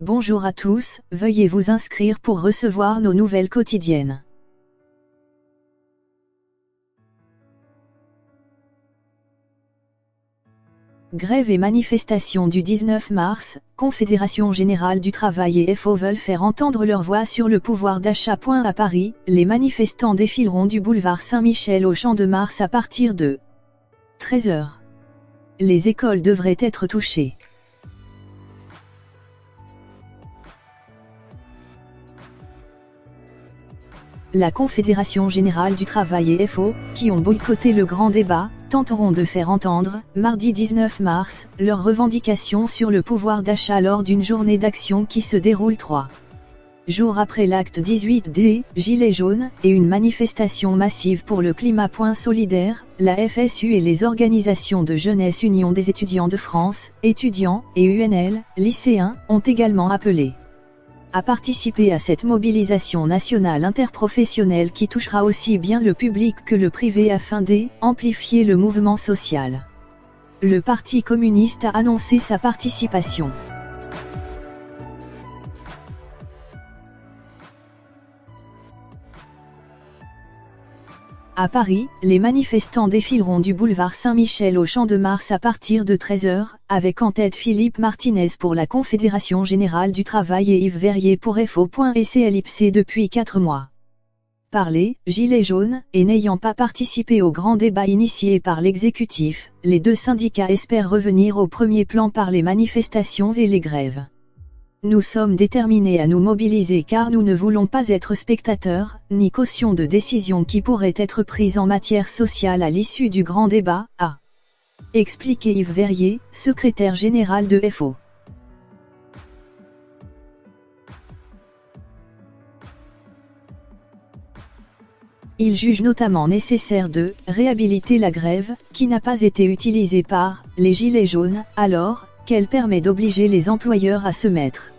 Bonjour à tous, veuillez vous inscrire pour recevoir nos nouvelles quotidiennes. Grève et manifestation du 19 mars, Confédération Générale du Travail et FO veulent faire entendre leur voix sur le pouvoir d'achat. À Paris, les manifestants défileront du boulevard Saint-Michel au Champ de Mars à partir de 13h. Les écoles devraient être touchées. La Confédération Générale du Travail et FO, qui ont boycotté le grand débat, tenteront de faire entendre, mardi 19 mars, leurs revendications sur le pouvoir d'achat lors d'une journée d'action qui se déroule 3 jours après l'acte 18 des Gilets jaunes, et une manifestation massive pour le climat. Solidaire, la FSU et les organisations de jeunesse Union des étudiants de France, étudiants, et UNL, lycéens, ont également appelé à participer à cette mobilisation nationale interprofessionnelle qui touchera aussi bien le public que le privé afin d'amplifier le mouvement social. Le Parti communiste a annoncé sa participation. À Paris, les manifestants défileront du boulevard Saint-Michel au Champ de Mars à partir de 13h, avec en tête Philippe Martinez pour la Confédération Générale du Travail et Yves Verrier pour FO. CLIPC depuis 4 mois. Par les Gilets jaunes, et n'ayant pas participé au grand débat initié par l'exécutif, les deux syndicats espèrent revenir au premier plan par les manifestations et les grèves. Nous sommes déterminés à nous mobiliser car nous ne voulons pas être spectateurs, ni caution de décisions qui pourraient être prises en matière sociale à l'issue du grand débat, a expliqué Yves Verrier, secrétaire général de FO. Il juge notamment nécessaire de réhabiliter la grève, qui n'a pas été utilisée par les Gilets jaunes, alors qu'elle permet d'obliger les employeurs à se mettre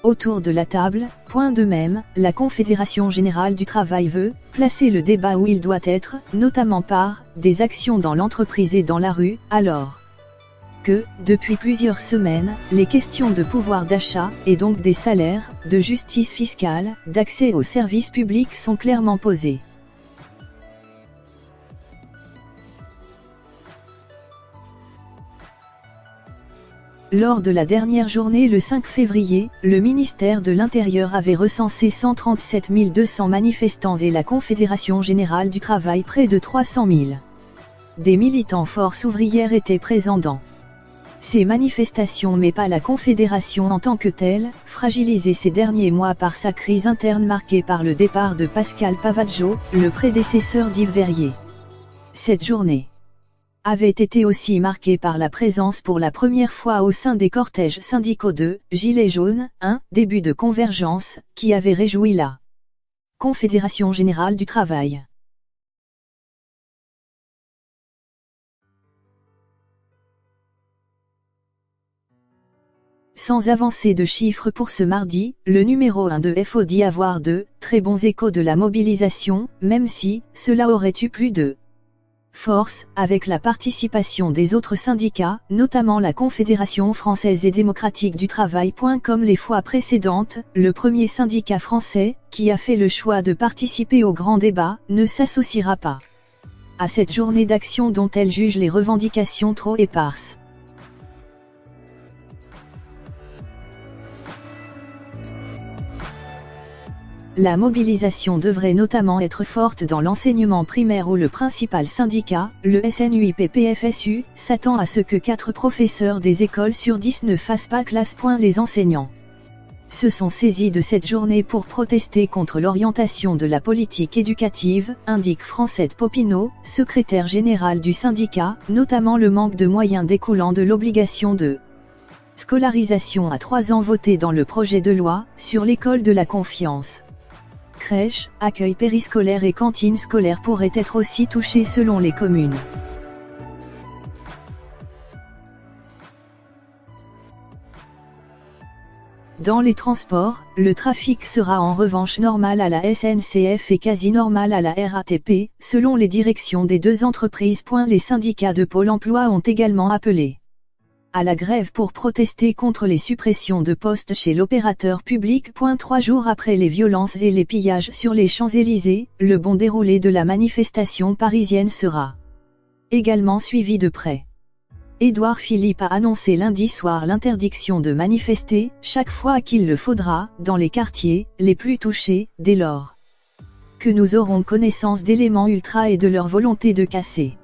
autour de la table. De même, la Confédération Générale du Travail veut placer le débat où il doit être, notamment par des actions dans l'entreprise et dans la rue, alors que, depuis plusieurs semaines, les questions de pouvoir d'achat, et donc des salaires, de justice fiscale, d'accès aux services publics sont clairement posées. Lors de la dernière journée le 5 février, le ministère de l'Intérieur avait recensé 137 200 manifestants et la Confédération Générale du Travail près de 300 000. Des militants force ouvrière étaient présents dans ces manifestations mais pas la Confédération en tant que telle, fragilisée ces derniers mois par sa crise interne marquée par le départ de Pascal Pavaggio, le prédécesseur d'Yves Verrier. Cette journée avait été aussi marqué par la présence pour la première fois au sein des cortèges syndicaux de Gilets jaunes, un début de convergence, qui avait réjoui la Confédération Générale du Travail. Sans avancer de chiffres pour ce mardi, le numéro 1 de FO dit avoir de très bons échos de la mobilisation, même si cela aurait eu plus de force, avec la participation des autres syndicats, notamment la Confédération française et démocratique du travail. Comme les fois précédentes, le premier syndicat français, qui a fait le choix de participer au grand débat, ne s'associera pas à cette journée d'action dont elle juge les revendications trop éparses. La mobilisation devrait notamment être forte dans l'enseignement primaire où le principal syndicat, le SNUIPPFSU, s'attend à ce que 4 professeurs des écoles sur 10 ne fassent pas classe. Les enseignants se sont saisis de cette journée pour protester contre l'orientation de la politique éducative, indique Francette Popinot, secrétaire générale du syndicat, notamment le manque de moyens découlant de l'obligation de scolarisation à 3 ans votée dans le projet de loi sur l'école de la confiance. Crèches, accueil périscolaire et cantines scolaires pourraient être aussi touchés selon les communes. Dans les transports, le trafic sera en revanche normal à la SNCF et quasi normal à la RATP, selon les directions des deux entreprises. Les syndicats de Pôle emploi ont également appelé à la grève pour protester contre les suppressions de postes chez l'opérateur public. 3 jours après les violences et les pillages sur les Champs-Élysées, le bon déroulé de la manifestation parisienne sera également suivi de près. Édouard Philippe a annoncé lundi soir l'interdiction de manifester, chaque fois qu'il le faudra, dans les quartiers les plus touchés, dès lors que nous aurons connaissance d'éléments ultra et de leur volonté de casser